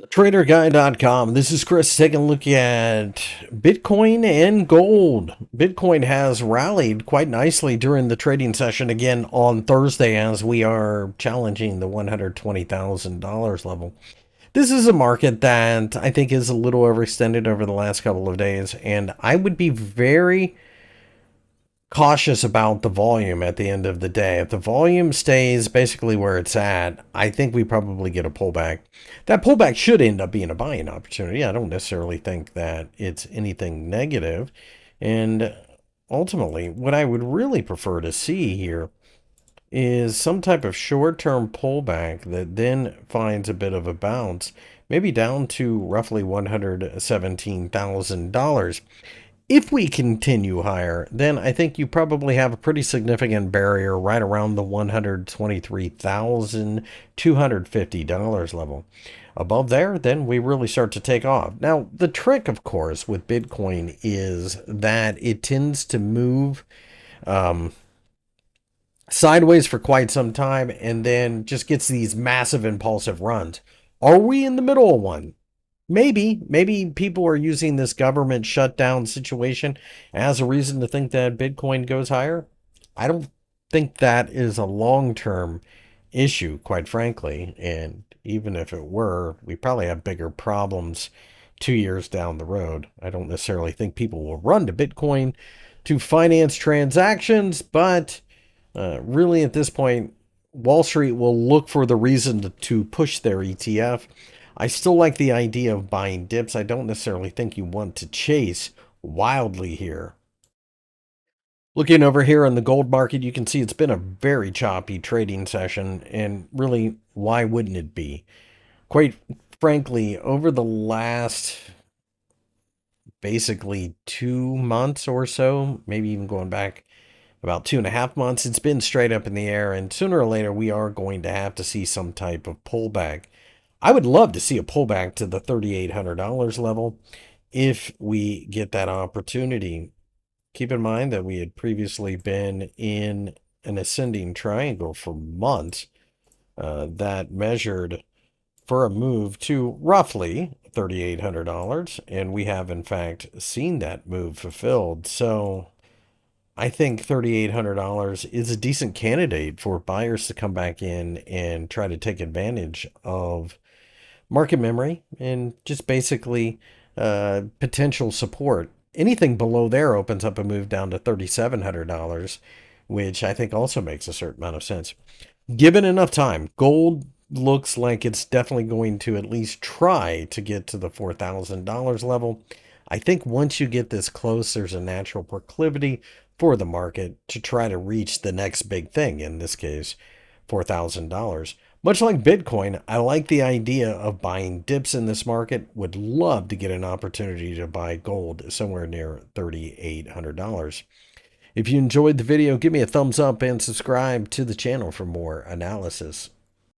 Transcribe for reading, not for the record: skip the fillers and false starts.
TraderGuy.com. This is Chris taking a look at Bitcoin and gold. Bitcoin has rallied quite nicely during the trading session again on Thursday as we are challenging the $120,000 level. This is a market that I think is a little overextended over the last couple of days, and I would be very cautious about the volume at the end of the day. If the volume stays basically where it's at, I think we probably get a pullback. That pullback should end up being a buying opportunity. I don't necessarily think that it's anything negative. And ultimately, what I would really prefer to see here is some type of short-term pullback that then finds a bit of a bounce, maybe down to roughly $117,000. If we continue higher, then I think you probably have a pretty significant barrier right around the $123,250 level. Above there, then we really start to take off. Now, the trick, of course, with Bitcoin is that it tends to move sideways for quite some time and then just gets these massive impulsive runs. Are we in the middle of one? Maybe people are using this government shutdown situation as a reason to think that Bitcoin goes higher. I don't think that is a long-term issue, quite frankly. And even if it were, we probably have bigger problems 2 years down the road. I don't necessarily think people will run to Bitcoin to finance transactions, but really at this point, Wall Street will look for the reason to push their ETF. I still like the idea of buying dips. I don't necessarily think you want to chase wildly here. Looking over here in the gold market, you can see it's been a very choppy trading session, and really, why wouldn't it be? Quite frankly, over the last basically 2 months or so, maybe even going back about 2.5 months, it's been straight up in the air, and sooner or later, we are going to have to see some type of pullback. I would love to see a pullback to the $3,800 level if we get that opportunity. Keep in mind that we had previously been in an ascending triangle for months that measured for a move to roughly $3,800, and we have in fact seen that move fulfilled. So I think $3,800 is a decent candidate for buyers to come back in and try to take advantage of market memory and just basically potential support. Anything below there opens up a move down to $3,700, which I think also makes a certain amount of sense. Given enough time, gold looks like it's definitely going to at least try to get to the $4,000 level. I think once you get this close, there's a natural proclivity for the market to try to reach the next big thing, in this case, $4,000. Much like Bitcoin, I like the idea of buying dips in this market. Would love to get an opportunity to buy gold somewhere near $3,800. If you enjoyed the video, give me a thumbs up and subscribe to the channel for more analysis.